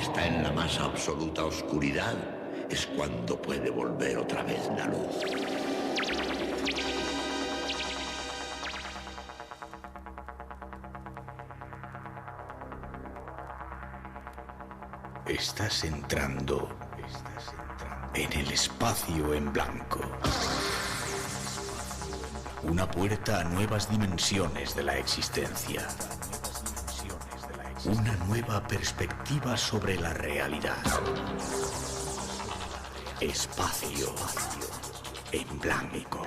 está en la más absoluta oscuridad es cuando puede volver otra vez la luz. Estás entrando en el espacio en blanco. Una puerta a nuevas dimensiones de la existencia. Una nueva perspectiva sobre la realidad. Espacio en blanco.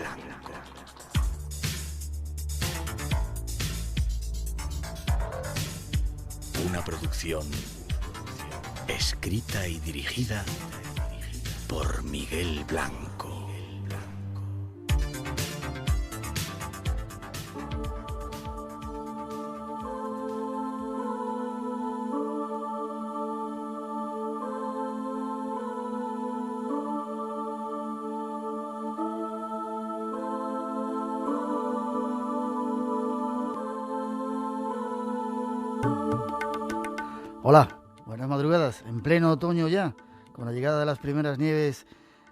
Una producción escrita y dirigida por Miguel Blanco. Hola, buenas madrugadas, en pleno otoño ya, con la llegada de las primeras nieves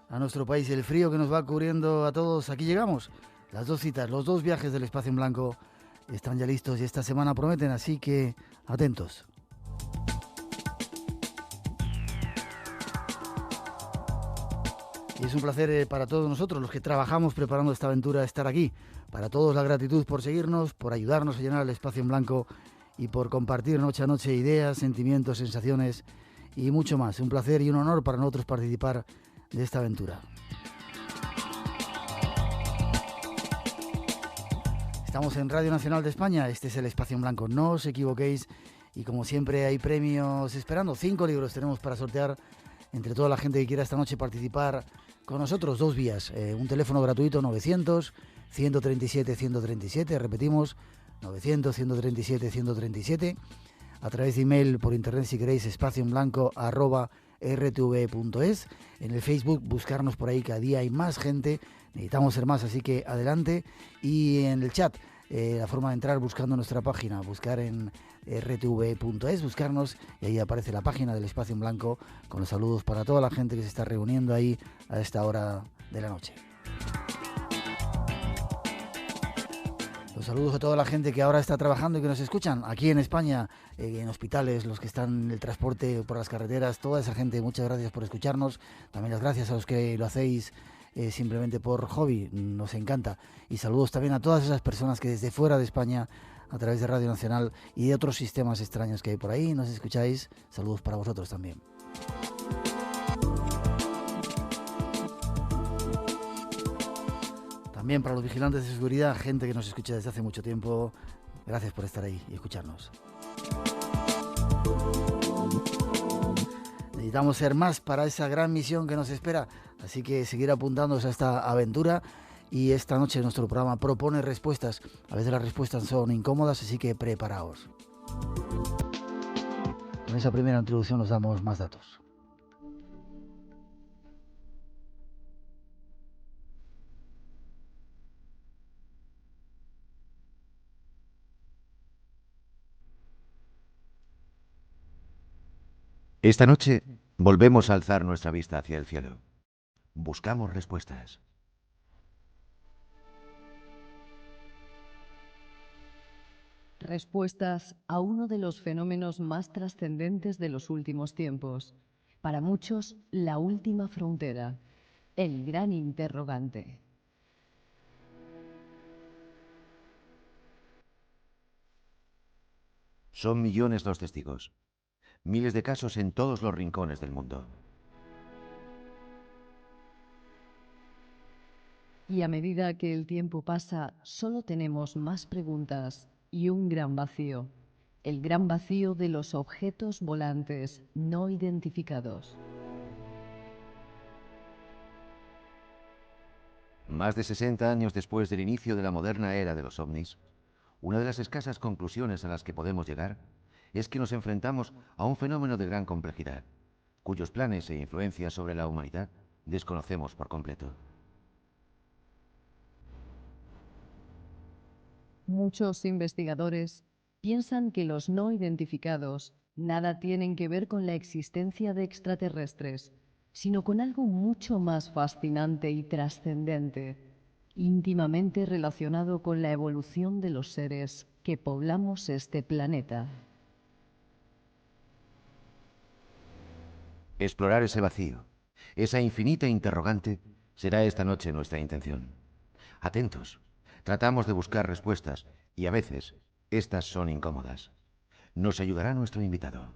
a nuestro país y el frío que nos va cubriendo a todos, aquí llegamos. Las dos citas, los dos viajes del espacio en blanco están ya listos y esta semana prometen, así que atentos. Y es un placer para todos nosotros, los que trabajamos preparando esta aventura, estar aquí. Para todos la gratitud por seguirnos, por ayudarnos a llenar el espacio en blanco y por compartir noche a noche ideas, sentimientos, sensaciones y mucho más. Un placer y un honor para nosotros participar de esta aventura. Estamos en Radio Nacional de España, este es el Espacio en Blanco, no os equivoquéis y como siempre hay premios esperando. 5 libros tenemos para sortear entre toda la gente que quiera esta noche participar con nosotros. 2 vías, un teléfono gratuito 900-137-137, repetimos 900-137-137, a través de email, por internet si queréis, espacioenblanco@rtv.es, en el Facebook buscarnos por ahí, cada día hay más gente, necesitamos ser más, así que adelante, y en el chat, la forma de entrar buscando nuestra página, buscar en rtv.es, buscarnos y ahí aparece la página del Espacio en Blanco con los saludos para toda la gente que se está reuniendo ahí a esta hora de la noche. Los saludos a toda la gente que ahora está trabajando y que nos escuchan aquí en España, en hospitales, los que están en el transporte por las carreteras, toda esa gente, muchas gracias por escucharnos. También las gracias a los que lo hacéis simplemente por hobby, nos encanta. Y saludos también a todas esas personas que desde fuera de España, a través de Radio Nacional y de otros sistemas extraños que hay por ahí, nos escucháis. Saludos para vosotros también. También para los vigilantes de seguridad, gente que nos escucha desde hace mucho tiempo, gracias por estar ahí y escucharnos. Necesitamos ser más para esa gran misión que nos espera, así que seguir apuntándonos a esta aventura. Y esta noche nuestro programa propone respuestas. A veces las respuestas son incómodas, así que preparaos. Con esa primera introducción nos damos más datos. Esta noche volvemos a alzar nuestra vista hacia el cielo. Buscamos respuestas. Respuestas a uno de los fenómenos más trascendentes de los últimos tiempos. Para muchos, la última frontera, el gran interrogante. Son millones los testigos. Miles de casos en todos los rincones del mundo. Y a medida que el tiempo pasa, solo tenemos más preguntas y un gran vacío. El gran vacío de los objetos volantes no identificados. Más de 60 años después del inicio de la moderna era de los ovnis, una de las escasas conclusiones a las que podemos llegar es que nos enfrentamos a un fenómeno de gran complejidad, cuyos planes e influencias sobre la humanidad desconocemos por completo. Muchos investigadores piensan que los no identificados nada tienen que ver con la existencia de extraterrestres, sino con algo mucho más fascinante y trascendente, íntimamente relacionado con la evolución de los seres que poblamos este planeta. Explorar ese vacío, esa infinita interrogante, será esta noche nuestra intención. Atentos, tratamos de buscar respuestas y a veces estas son incómodas. Nos ayudará nuestro invitado.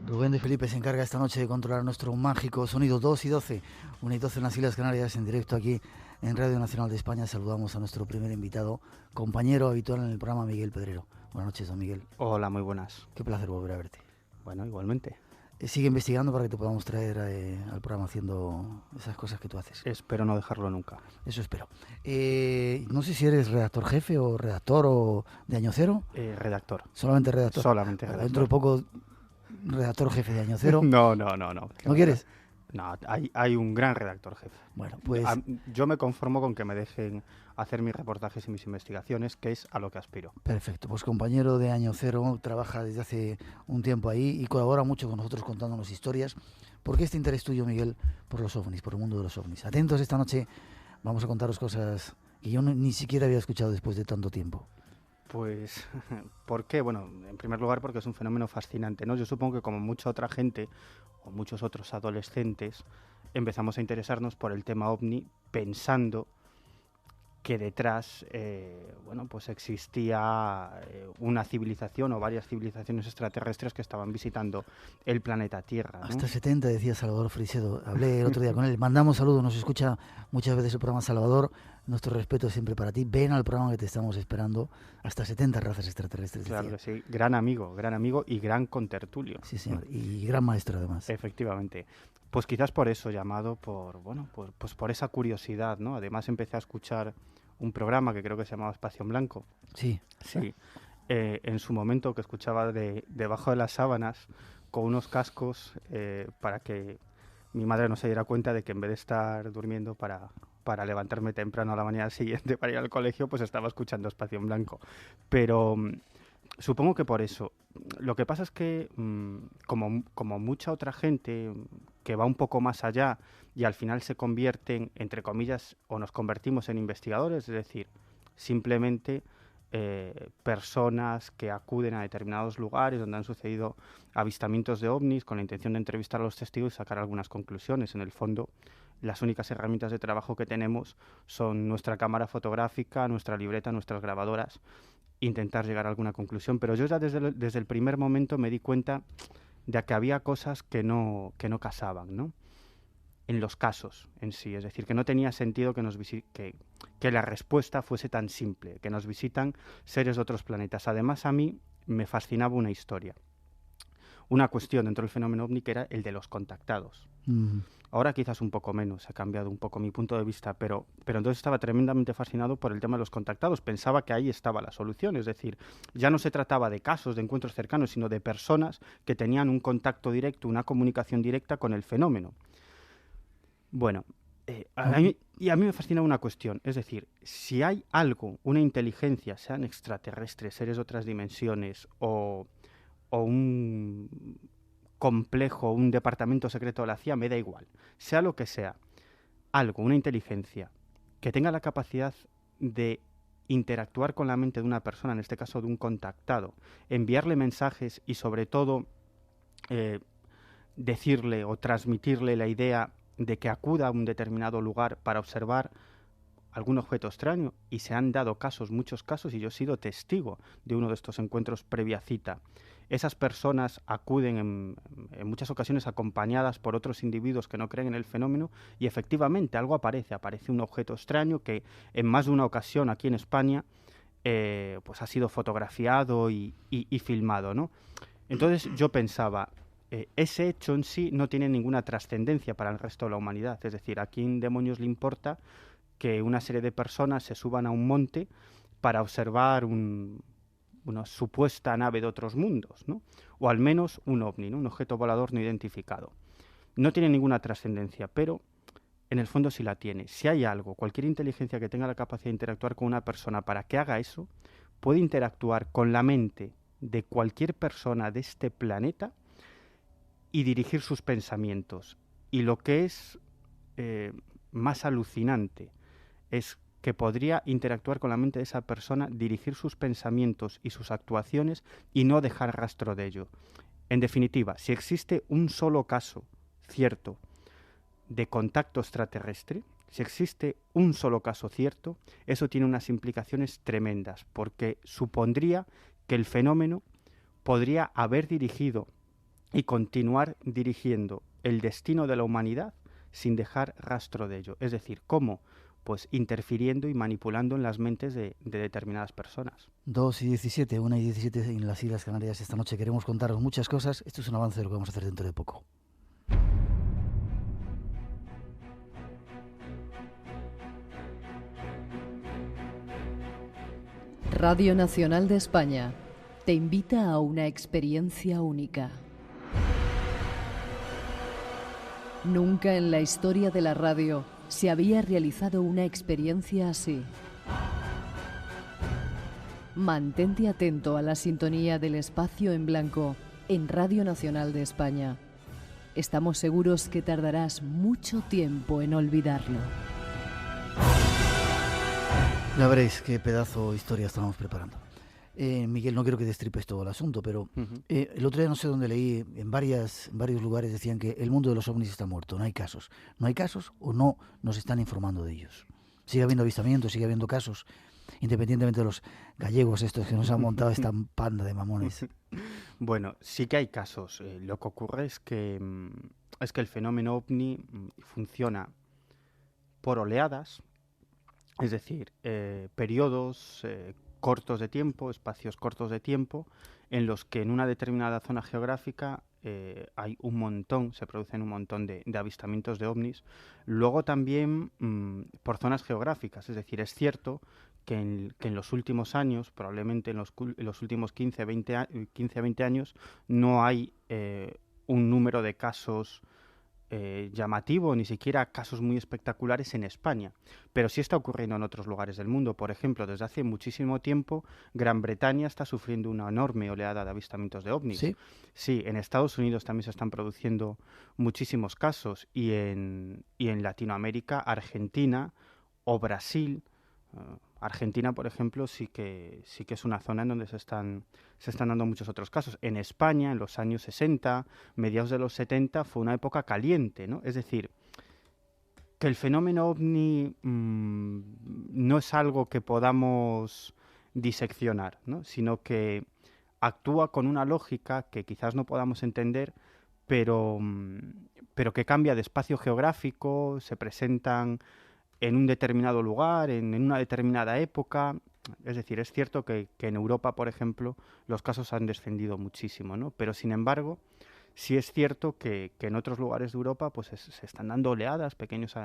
Rubén de Felipe se encarga esta noche de controlar nuestro mágico sonido 2 y 12, 1 y 12 en las Islas Canarias, en directo aquí en Radio Nacional de España. Saludamos a nuestro primer invitado, compañero habitual en el programa, Miguel Pedrero. Buenas noches, don Miguel. Hola, muy buenas. Qué placer volver a verte. Bueno, igualmente. Sigue investigando para que te podamos traer al programa haciendo esas cosas que tú haces. Espero no dejarlo nunca. Eso espero. No sé si eres redactor jefe o redactor o de Año Cero. Redactor. Solamente redactor. Solamente redactor. Dentro de poco, redactor jefe de Año Cero. No. ¿No quieres? No, hay un gran redactor jefe. Bueno, pues... Yo me conformo con que me dejen hacer mis reportajes y mis investigaciones, que es a lo que aspiro. Perfecto, pues compañero de Año Cero, trabaja desde hace un tiempo ahí y colabora mucho con nosotros contándonos historias. ¿Por qué este interés tuyo, Miguel, por los ovnis, por el mundo de los ovnis? Atentos, esta noche vamos a contaros cosas que yo ni siquiera había escuchado después de tanto tiempo. Pues, ¿por qué? Bueno, en primer lugar porque es un fenómeno fascinante, ¿no? Yo supongo que como mucha otra gente o muchos otros adolescentes empezamos a interesarnos por el tema ovni pensando que detrás, pues existía una civilización o varias civilizaciones extraterrestres que estaban visitando el planeta Tierra, ¿no? Hasta 70, decía Salvador Frisedo. Hablé el otro día con él. Mandamos saludos, nos escucha muchas veces el programa Salvador. Nuestro respeto siempre para ti. Ven al programa que te estamos esperando. Hasta 70 razas extraterrestres. Claro decía. que sí. Gran amigo y gran contertulio. Sí, señor. Y gran maestro, además. Efectivamente. Pues quizás por eso, llamado por esa curiosidad, ¿no? Además empecé a escuchar un programa que creo que se llamaba Espacio en Blanco. Sí. Sí. En su momento, que escuchaba debajo de las sábanas con unos cascos para que mi madre no se diera cuenta de que en vez de estar durmiendo para levantarme temprano a la mañana siguiente para ir al colegio, pues estaba escuchando Espacio en Blanco. Pero supongo que por eso. Lo que pasa es que, como mucha otra gente que va un poco más allá y al final se convierten, entre comillas, o nos convertimos en investigadores, es decir, simplemente personas que acuden a determinados lugares donde han sucedido avistamientos de ovnis con la intención de entrevistar a los testigos y sacar algunas conclusiones. En el fondo, las únicas herramientas de trabajo que tenemos son nuestra cámara fotográfica, nuestra libreta, nuestras grabadoras, intentar llegar a alguna conclusión. Pero yo ya desde el primer momento me di cuenta de que había cosas que no casaban, ¿no? En los casos en sí, es decir, que no tenía sentido que la respuesta fuese tan simple, que nos visitan seres de otros planetas. Además, a mí me fascinaba una historia, una cuestión dentro del fenómeno ovni que era el de los contactados. Ahora quizás un poco menos, ha cambiado un poco mi punto de vista, pero entonces estaba tremendamente fascinado por el tema de los contactados. Pensaba que ahí estaba la solución, es decir, ya no se trataba de casos, de encuentros cercanos, sino de personas que tenían un contacto directo, una comunicación directa con el fenómeno. Bueno, a mí me fascina una cuestión, es decir, si hay algo, una inteligencia, sean extraterrestres, seres de otras dimensiones o un complejo, un departamento secreto de la CIA, me da igual, sea lo que sea, algo, una inteligencia que tenga la capacidad de interactuar con la mente de una persona, en este caso de un contactado, enviarle mensajes y sobre todo decirle o transmitirle la idea de que acuda a un determinado lugar para observar algún objeto extraño, y se han dado muchos casos, y yo he sido testigo de uno de estos encuentros previa cita. Esas personas acuden en muchas ocasiones acompañadas por otros individuos que no creen en el fenómeno, y efectivamente algo aparece un objeto extraño que en más de una ocasión aquí en España pues ha sido fotografiado y filmado, ¿no? Entonces yo pensaba, ese hecho en sí no tiene ninguna trascendencia para el resto de la humanidad. Es decir, ¿a quién demonios le importa que una serie de personas se suban a un monte para observar una supuesta nave de otros mundos, ¿no? o al menos un ovni, ¿no? Un objeto volador no identificado. No tiene ninguna trascendencia, pero en el fondo sí la tiene. Si hay algo, cualquier inteligencia que tenga la capacidad de interactuar con una persona para que haga eso, puede interactuar con la mente de cualquier persona de este planeta y dirigir sus pensamientos. Y lo que es más alucinante es que podría interactuar con la mente de esa persona, dirigir sus pensamientos y sus actuaciones y no dejar rastro de ello. En definitiva, si existe un solo caso cierto de contacto extraterrestre, si existe un solo caso cierto, eso tiene unas implicaciones tremendas, porque supondría que el fenómeno podría haber dirigido y continuar dirigiendo el destino de la humanidad sin dejar rastro de ello. Es decir, ¿cómo? Pues interfiriendo y manipulando en las mentes de determinadas personas. 2:17, 1:17 en las Islas Canarias. Esta noche queremos contaros muchas cosas. Esto es un avance de lo que vamos a hacer dentro de poco. Radio Nacional de España te invita a una experiencia única. Nunca en la historia de la radio se había realizado una experiencia así. Mantente atento a la sintonía del espacio en blanco en Radio Nacional de España. Estamos seguros que tardarás mucho tiempo en olvidarlo. Ya veréis qué pedazo de historia estamos preparando. Miguel, no quiero que destripes todo el asunto, pero el otro día no sé dónde leí, en varios lugares decían que el mundo de los ovnis está muerto, no hay casos. ¿No hay casos o no nos están informando de ellos? Sigue habiendo avistamientos, sigue habiendo casos, independientemente de los gallegos estos que nos han montado esta panda de mamones. Bueno, sí que hay casos. Lo que ocurre es que el fenómeno ovni funciona por oleadas, es decir, periodos cortos de tiempo, espacios cortos de tiempo, en los que en una determinada zona geográfica hay un montón, se producen un montón de avistamientos de ovnis. Luego también por zonas geográficas, es decir, es cierto que en los últimos años, probablemente en los últimos 15, 20 años, no hay un número de casos llamativo, ni siquiera casos muy espectaculares en España, pero sí está ocurriendo en otros lugares del mundo. Por ejemplo, desde hace muchísimo tiempo Gran Bretaña está sufriendo una enorme oleada de avistamientos de ovnis. ¿Sí? Sí, en Estados Unidos también se están produciendo muchísimos casos y en Latinoamérica, Argentina o Brasil. Argentina, por ejemplo, sí que es una zona en donde se están dando muchos otros casos. En España, en los años 60, mediados de los 70, fue una época caliente, ¿no? Es decir, que el fenómeno ovni no es algo que podamos diseccionar, ¿no? Sino que actúa con una lógica que quizás no podamos entender, pero que cambia de espacio geográfico, se presentan en un determinado lugar, en una determinada época. Es decir, es cierto que en Europa, por ejemplo, los casos han descendido muchísimo, ¿no? Pero, sin embargo, sí es cierto que en otros lugares de Europa pues se están dando oleadas, pequeñas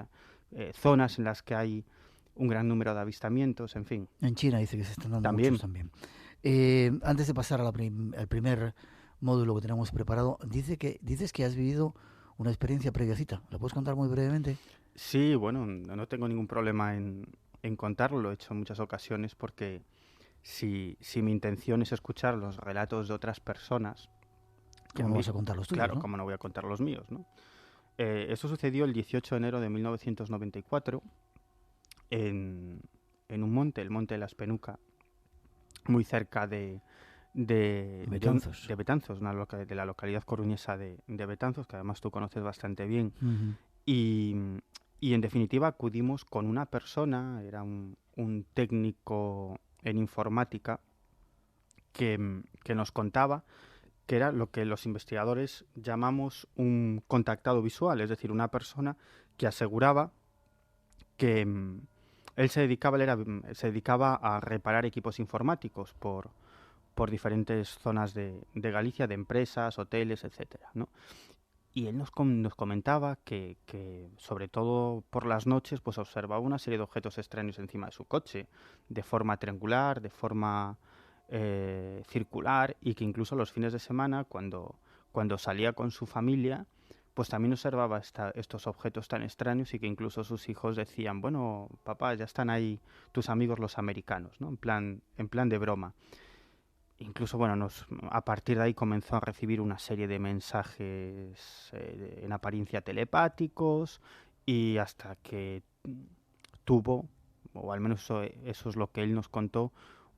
zonas en las que hay un gran número de avistamientos, en fin. En China dice que se están dando También. muchos también. Antes de pasar al primer módulo que tenemos preparado, dices que has vivido una experiencia previacita. ¿La puedes contar muy brevemente? Sí, bueno, no tengo ningún problema en contarlo, lo he hecho en muchas ocasiones porque si mi intención es escuchar los relatos de otras personas... ¿Cómo no vas a contar los tuyos? Claro, ¿no? como no voy a contar los míos, ¿no? Eso sucedió el 18 de enero de 1994 en un monte, el Monte de la Espenuca, muy cerca de Betanzos. de Betanzos, de la localidad coruñesa de Betanzos, que además tú conoces bastante bien. Uh-huh. Y en definitiva acudimos con una persona, era un técnico en informática, que nos contaba que era lo que los investigadores llamamos un contactado visual, es decir, una persona que aseguraba que él se dedicaba a reparar equipos informáticos por diferentes zonas de Galicia, de empresas, hoteles, etcétera, ¿no? Y él nos comentaba que sobre todo por las noches pues observaba una serie de objetos extraños encima de su coche, de forma triangular, de forma circular, y que incluso los fines de semana, cuando salía con su familia, pues también observaba estos objetos tan extraños, y que incluso sus hijos decían, bueno, papá, ya están ahí tus amigos los americanos, ¿no? En plan de broma. Incluso, bueno, a partir de ahí comenzó a recibir una serie de mensajes en apariencia telepáticos, y hasta que tuvo, o al menos eso es lo que él nos contó,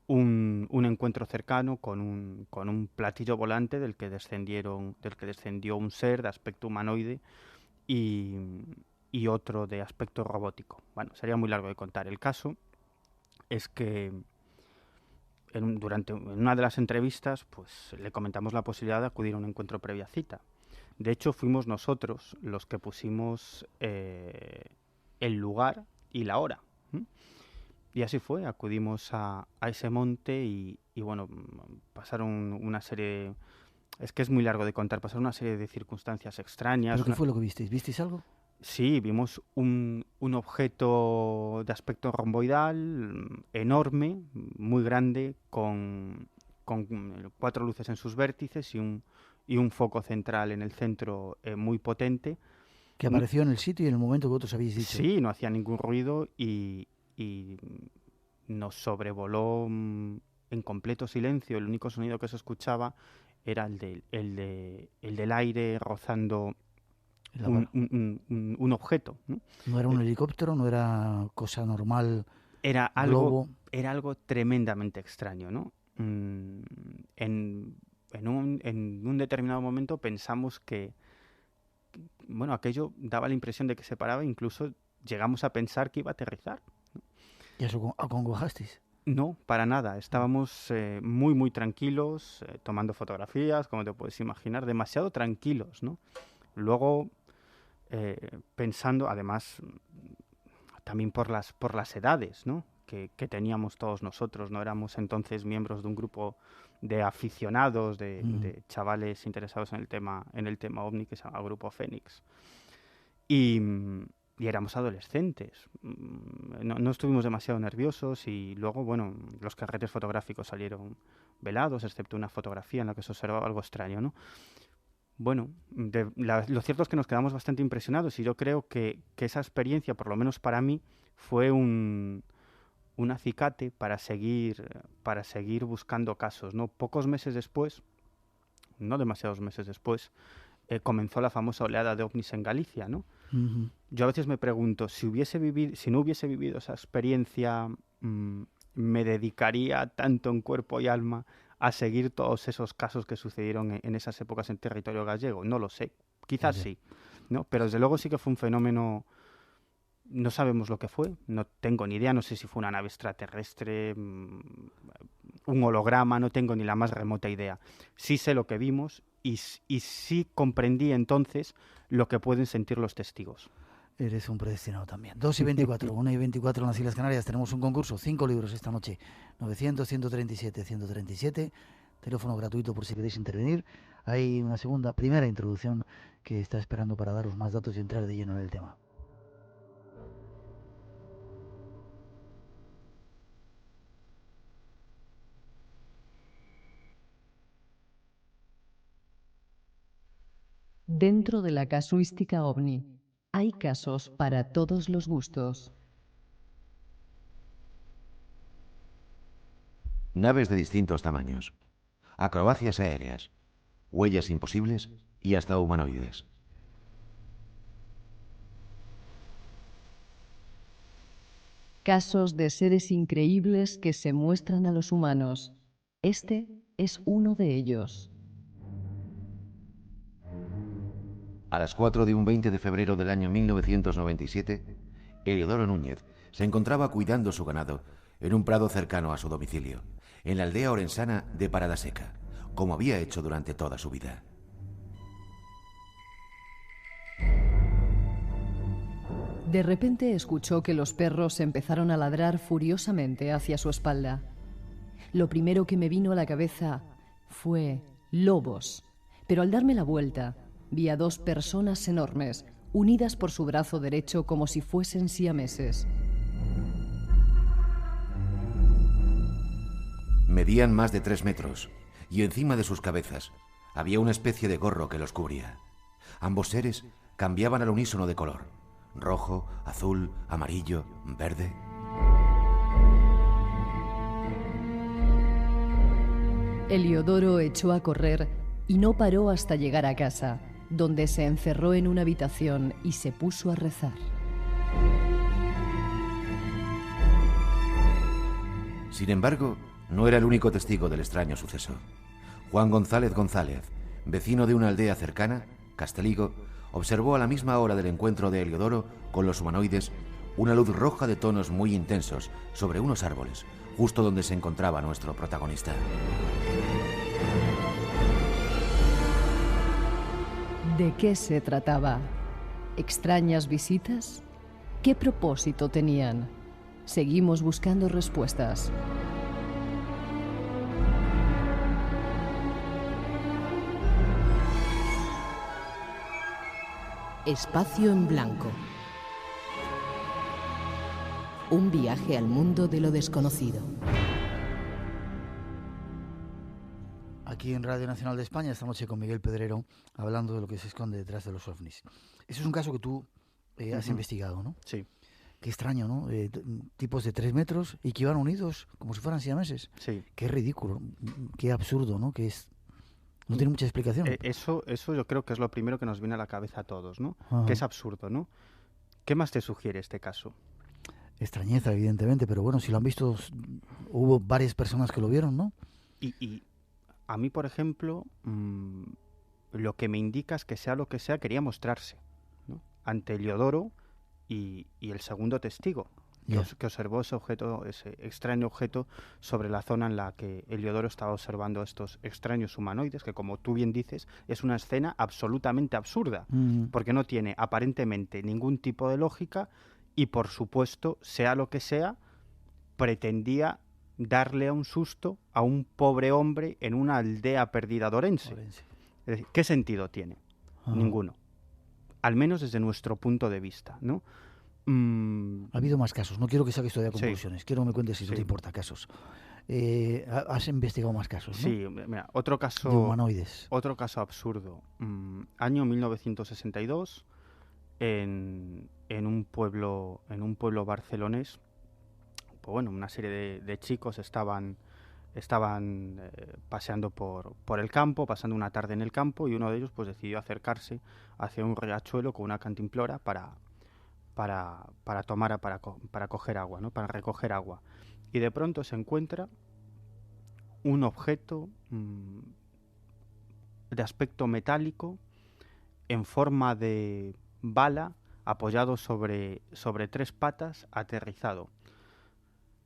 un encuentro cercano con un platillo volante del que descendió un ser de aspecto humanoide y otro de aspecto robótico. Bueno, sería muy largo de contar. El caso es que en una de las entrevistas, pues le comentamos la posibilidad de acudir a un encuentro previa cita. De hecho, fuimos nosotros los que pusimos el lugar y la hora. Y así fue, acudimos a ese monte y bueno, pasaron una serie... Es que es muy largo de contar, pasaron una serie de circunstancias extrañas. ¿Pero qué fue lo que visteis? ¿Visteis algo? Sí, vimos un objeto de aspecto romboidal, enorme, muy grande, con 4 luces en sus vértices y un foco central en el centro muy potente. Que apareció en el sitio y en el momento que vosotros habéis dicho. Sí, no hacía ningún ruido y nos sobrevoló en completo silencio. El único sonido que se escuchaba era el del aire rozando un objeto, ¿no? No era un helicóptero, no era cosa normal. Era globo. algo tremendamente extraño, ¿no? En un determinado momento pensamos que, bueno, aquello daba la impresión de que se paraba, incluso llegamos a pensar que iba a aterrizar. ¿Y eso acongojasteis? No, para nada. Estábamos muy, muy tranquilos, tomando fotografías, como te puedes imaginar, demasiado tranquilos, ¿no? Luego, pensando, además, también por las edades, ¿no? que teníamos todos nosotros, no éramos entonces miembros de un grupo de aficionados, de chavales interesados en el tema OVNI, que se llama Grupo Fénix. Y éramos adolescentes. No estuvimos demasiado nerviosos, y luego, bueno, los carretes fotográficos salieron velados, excepto una fotografía en la que se observaba algo extraño, ¿no? Bueno, lo cierto es que nos quedamos bastante impresionados, y yo creo que esa experiencia, por lo menos para mí, fue un acicate para seguir buscando casos, ¿no? Pocos meses después, no demasiados meses después, comenzó la famosa oleada de ovnis en Galicia, ¿no? Uh-huh. Yo a veces me pregunto, si no hubiese vivido esa experiencia, ¿me dedicaría tanto en cuerpo y alma a seguir todos esos casos que sucedieron en esas épocas en territorio gallego? No lo sé, quizás sí, ¿no? Pero desde luego sí que fue un fenómeno. No sabemos lo que fue, no tengo ni idea, no sé si fue una nave extraterrestre, un holograma, no tengo ni la más remota idea. Sí sé lo que vimos y sí comprendí entonces lo que pueden sentir los testigos. Eres un predestinado también. 2:24, 1:24 en las Islas Canarias. Tenemos un concurso, 5 libros esta noche. 900-137-137. Teléfono gratuito por si queréis intervenir. Hay una primera introducción que está esperando para daros más datos y entrar de lleno en el tema. Dentro de la casuística OVNI, hay casos para todos los gustos. Naves de distintos tamaños, acrobacias aéreas, huellas imposibles y hasta humanoides. Casos de seres increíbles que se muestran a los humanos. Este es uno de ellos. A las 4 de un 20 de febrero del año 1997, Eliodoro Núñez se encontraba cuidando su ganado en un prado cercano a su domicilio, en la aldea orensana de Parada Seca, como había hecho durante toda su vida. De repente escuchó que los perros empezaron a ladrar furiosamente hacia su espalda. Lo primero que me vino a la cabeza fue lobos, pero al darme la vuelta vi a 2 personas enormes, unidas por su brazo derecho como si fuesen siameses. Medían más de 3 metros, y encima de sus cabezas había una especie de gorro que los cubría. Ambos seres cambiaban al unísono de color: rojo, azul, amarillo, verde. Heliodoro echó a correr y no paró hasta llegar a casa, donde se encerró en una habitación y se puso a rezar. Sin embargo, no era el único testigo del extraño suceso. Juan González González, vecino de una aldea cercana, Casteligo, observó a la misma hora del encuentro de Heliodoro con los humanoides una luz roja de tonos muy intensos sobre unos árboles, justo donde se encontraba nuestro protagonista. ¿De qué se trataba? ¿Extrañas visitas? ¿Qué propósito tenían? Seguimos buscando respuestas. Espacio en blanco. Un viaje al mundo de lo desconocido. Aquí en Radio Nacional de España, esta noche con Miguel Pedrero, hablando de lo que se esconde detrás de los ovnis. Ese es un caso que tú has investigado, ¿no? Sí. Qué extraño, ¿no? Tipos de 3 metros y que iban unidos como si fueran siameses. Sí. Qué ridículo, qué absurdo, ¿no? Que es... No tiene mucha explicación. Eso yo creo que es lo primero que nos viene a la cabeza a todos, ¿no? Ajá. Que es absurdo, ¿no? ¿Qué más te sugiere este caso? Extrañeza, evidentemente, pero bueno, si lo han visto, hubo varias personas que lo vieron, ¿no? Y a mí, por ejemplo, lo que me indica es que sea lo que sea, quería mostrarse, ¿no? Ante Heliodoro y el segundo testigo, que observó ese extraño objeto sobre la zona en la que Heliodoro estaba observando estos extraños humanoides, que, como tú bien dices, es una escena absolutamente absurda, porque no tiene aparentemente ningún tipo de lógica y, por supuesto, sea lo que sea, pretendía darle un susto a un pobre hombre en una aldea perdida de Orense. Es decir, ¿qué sentido tiene? Ninguno. Al menos desde nuestro punto de vista, ¿no? Ha habido más casos. No quiero que saques todavía conclusiones. Sí. Quiero que me cuentes si no te importa casos. Has investigado más casos, ¿no? Sí, mira, otro caso... De humanoides. Otro caso absurdo. Año 1962, en un pueblo barcelonés, pues bueno, una serie de chicos estaban paseando por el campo, pasando una tarde en el campo, y uno de ellos pues decidió acercarse hacia un riachuelo con una cantimplora para coger agua, ¿no? Para recoger agua. Y de pronto se encuentra un objeto de aspecto metálico en forma de bala, apoyado sobre 3 patas, aterrizado.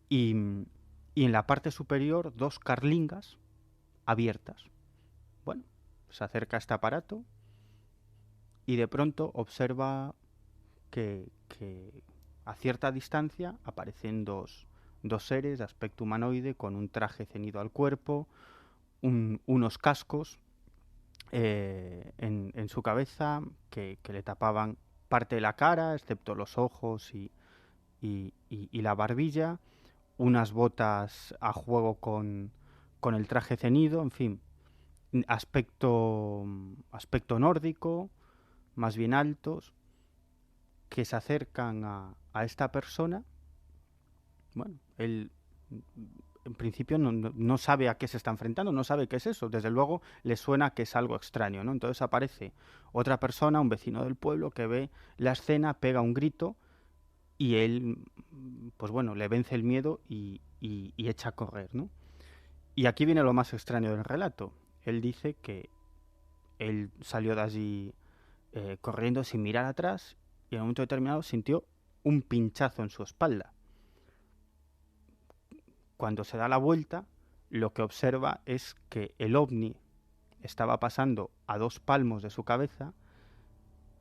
Y en la parte superior 2 carlingas abiertas. Bueno, se acerca a este aparato y de pronto observa que a cierta distancia aparecen dos seres de aspecto humanoide con un traje ceñido al cuerpo, unos cascos en su cabeza que le tapaban parte de la cara, excepto los ojos y la barbilla, unas botas a juego con el traje ceñido, en fin, aspecto nórdico, más bien altos, que se acercan a esta persona. Bueno, él en principio no sabe a qué se está enfrentando, no sabe qué es eso, desde luego le suena que es algo extraño, ¿no? Entonces aparece otra persona, un vecino del pueblo, que ve la escena, pega un grito y él, pues bueno, le vence el miedo y echa a correr, ¿no? Y aquí viene lo más extraño del relato. Él dice que él salió de allí corriendo sin mirar atrás y en un momento determinado sintió un pinchazo en su espalda. Cuando se da la vuelta, lo que observa es que el ovni estaba pasando a 2 palmos de su cabeza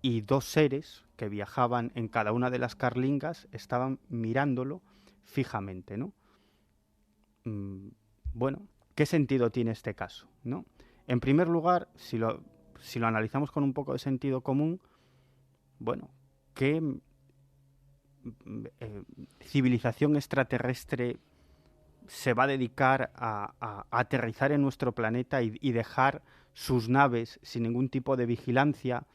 y 2 seres que viajaban en cada una de las carlingas estaban mirándolo fijamente, ¿no? Bueno, ¿qué sentido tiene este caso, ¿no? En primer lugar, si lo analizamos con un poco de sentido común, bueno, ¿qué civilización extraterrestre se va a dedicar a aterrizar en nuestro planeta y dejar sus naves sin ningún tipo de vigilancia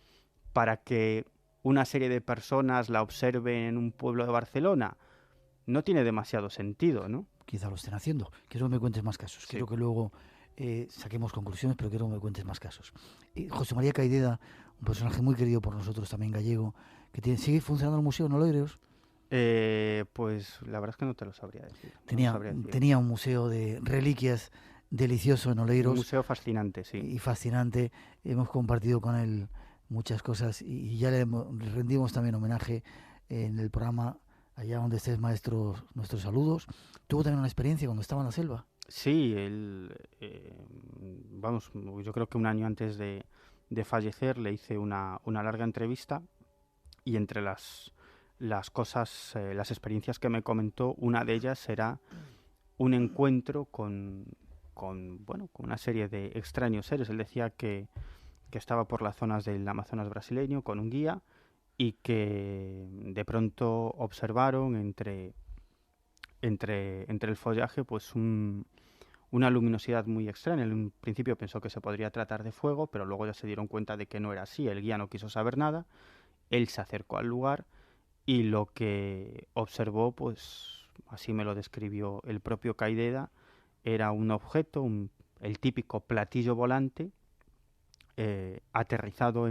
para que una serie de personas la observen en un pueblo de Barcelona, no tiene demasiado sentido, ¿no? Quizá lo estén haciendo. Quiero que me cuentes más casos. Sí. Quiero que luego saquemos conclusiones, pero quiero que me cuentes más casos. José María Caideda, un personaje muy querido por nosotros, también gallego, que sigue funcionando el Museo en Oleiros. Pues la verdad es que no te lo sabría decir. Tenía un museo de reliquias delicioso en Oleiros. Un museo fascinante, sí. Y fascinante. Hemos compartido con él muchas cosas y ya le rendimos también homenaje en el programa Allá donde estés, maestro, nuestros saludos. Tuvo también una experiencia cuando estaba en la selva. Sí, él, yo creo que un año antes de fallecer le hice una larga entrevista y entre las cosas, las experiencias que me comentó, una de ellas era un encuentro con una serie de extraños seres. Él decía que estaba por las zonas del Amazonas brasileño con un guía y que de pronto observaron entre el follaje pues una luminosidad muy extraña. En un principio pensó que se podría tratar de fuego, pero luego ya se dieron cuenta de que no era así. El guía no quiso saber nada, él se acercó al lugar y lo que observó, pues así me lo describió el propio Caideda, era un objeto, el típico platillo volante, aterrizado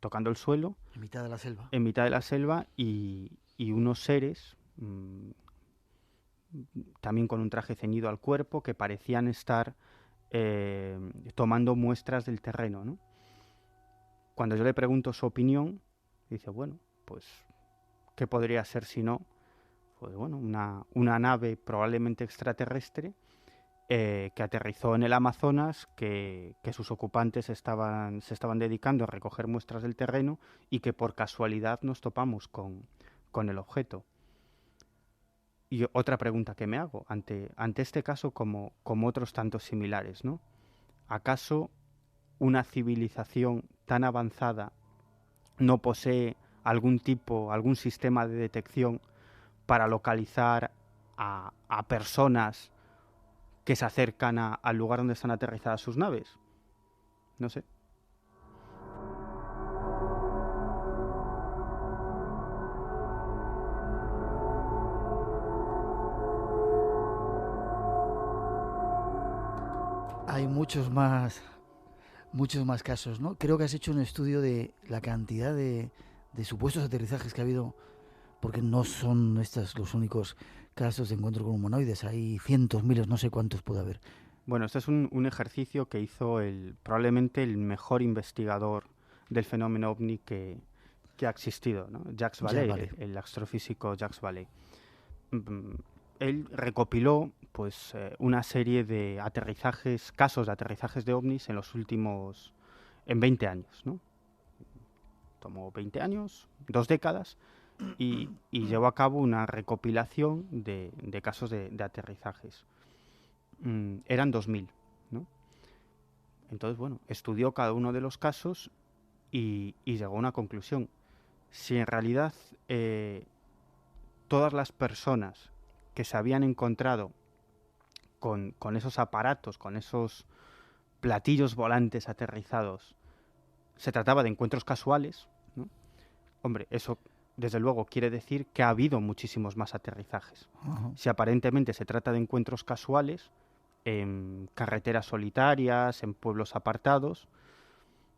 tocando el suelo. En mitad de la selva. En mitad de la selva y unos seres también con un traje ceñido al cuerpo que parecían estar tomando muestras del terreno, ¿no? Cuando yo le pregunto su opinión, dice, bueno, pues, ¿qué podría ser si no? Pues bueno, una nave probablemente extraterrestre que aterrizó en el Amazonas, que sus ocupantes se estaban dedicando a recoger muestras del terreno y que por casualidad nos topamos con el objeto. Y otra pregunta que me hago, ante este caso como otros tantos similares, ¿no? ¿Acaso una civilización tan avanzada no posee algún sistema de detección para localizar a personas que se acercan al lugar donde están aterrizadas sus naves? No sé. Hay muchos más casos, ¿no? Creo que has hecho un estudio de la cantidad de supuestos aterrizajes que ha habido, porque no son estos los únicos casos de encuentro con humanoides, hay cientos, miles, no sé cuántos puede haber. Bueno, este es un ejercicio que hizo probablemente el mejor investigador del fenómeno ovni que ha existido, ¿no? Jacques Vallée, el astrofísico Jacques Vallée. Él recopiló pues una serie de casos de aterrizajes de ovnis en 20 años, ¿no? Tomó 20 años, 2 décadas, y llevó a cabo una recopilación de casos de aterrizajes. Eran 2000, ¿no? Entonces, bueno, estudió cada uno de los casos y llegó a una conclusión. Si en realidad todas las personas que se habían encontrado con esos aparatos, con esos platillos volantes aterrizados, se trataba de encuentros casuales, ¿no? Hombre, eso desde luego quiere decir que ha habido muchísimos más aterrizajes. Uh-huh. Si aparentemente se trata de encuentros casuales, en carreteras solitarias, en pueblos apartados,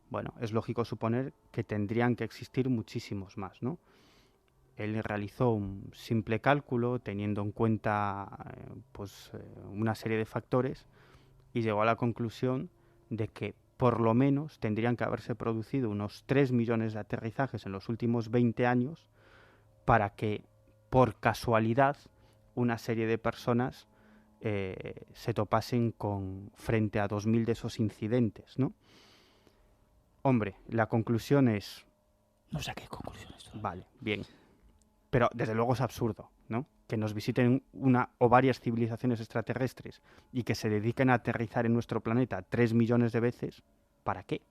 bueno, es lógico suponer que tendrían que existir muchísimos más, ¿no? Él realizó un simple cálculo teniendo en cuenta una serie de factores y llegó a la conclusión de que por lo menos tendrían que haberse producido unos 3 millones de aterrizajes en los últimos 20 años para que, por casualidad, una serie de personas se topasen frente a 2000 de esos incidentes, ¿no? Hombre, la conclusión es... No saqué conclusiones. Vale, bien. Pero desde luego es absurdo, ¿no? Que nos visiten una o varias civilizaciones extraterrestres y que se dediquen a aterrizar en nuestro planeta 3 millones de veces, ¿para qué?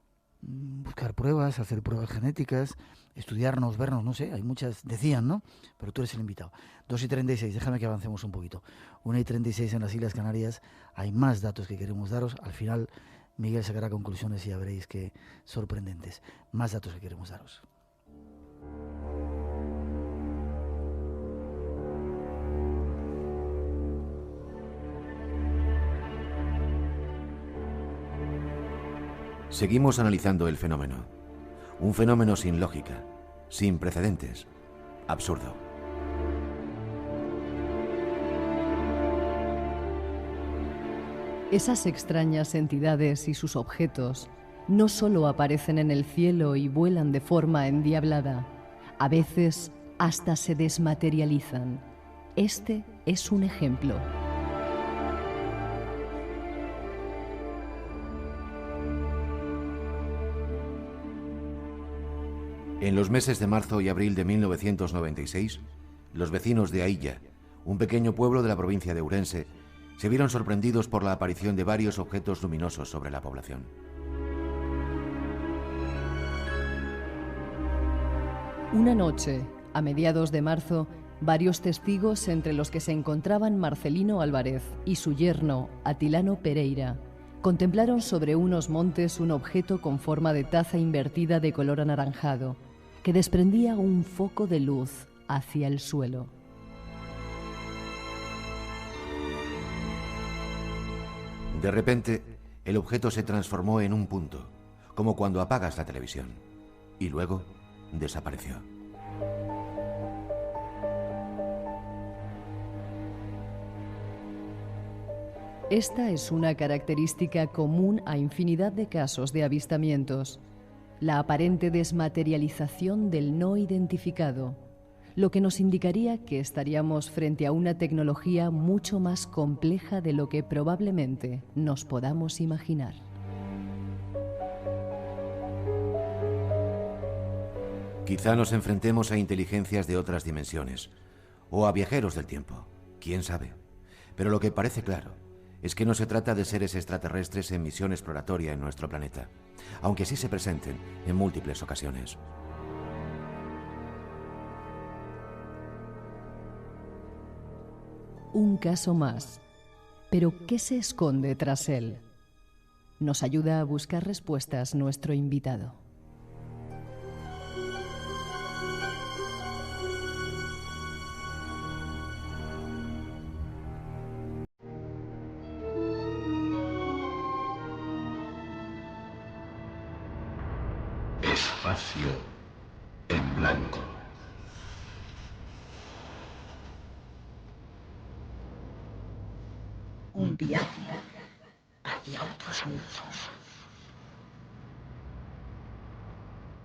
buscar pruebas, hacer pruebas genéticas, estudiarnos, vernos, no sé, hay muchas, decían, ¿no? Pero tú eres el invitado. 2:36, déjame que avancemos un poquito. 1:36 en las Islas Canarias, hay más datos que queremos daros. Al final, Miguel sacará conclusiones y ya veréis que sorprendentes. Más datos que queremos daros. Seguimos analizando el fenómeno. Un fenómeno sin lógica, sin precedentes, absurdo. Esas extrañas entidades y sus objetos no solo aparecen en el cielo y vuelan de forma endiablada, a veces hasta se desmaterializan. Este es un ejemplo. En los meses de marzo y abril de 1996, los vecinos de Ailla, un pequeño pueblo de la provincia de Ourense, se vieron sorprendidos por la aparición de varios objetos luminosos sobre la población. Una noche, a mediados de marzo, varios testigos, entre los que se encontraban Marcelino Álvarez y su yerno Atilano Pereira, contemplaron sobre unos montes un objeto con forma de taza invertida de color anaranjado, que desprendía un foco de luz hacia el suelo. De repente, el objeto se transformó en un punto, como cuando apagas la televisión, y luego desapareció. Esta es una característica común a infinidad de casos de avistamientos, la aparente desmaterialización del no identificado, lo que nos indicaría que estaríamos frente a una tecnología mucho más compleja de lo que probablemente nos podamos imaginar. Quizá nos enfrentemos a inteligencias de otras dimensiones, o a viajeros del tiempo, quién sabe. Pero lo que parece claro es que no se trata de seres extraterrestres en misión exploratoria en nuestro planeta, aunque sí se presenten en múltiples ocasiones. Un caso más. Pero ¿qué se esconde tras él? Nos ayuda a buscar respuestas nuestro invitado. Espacio en blanco. Un viaje hacia otros mundos.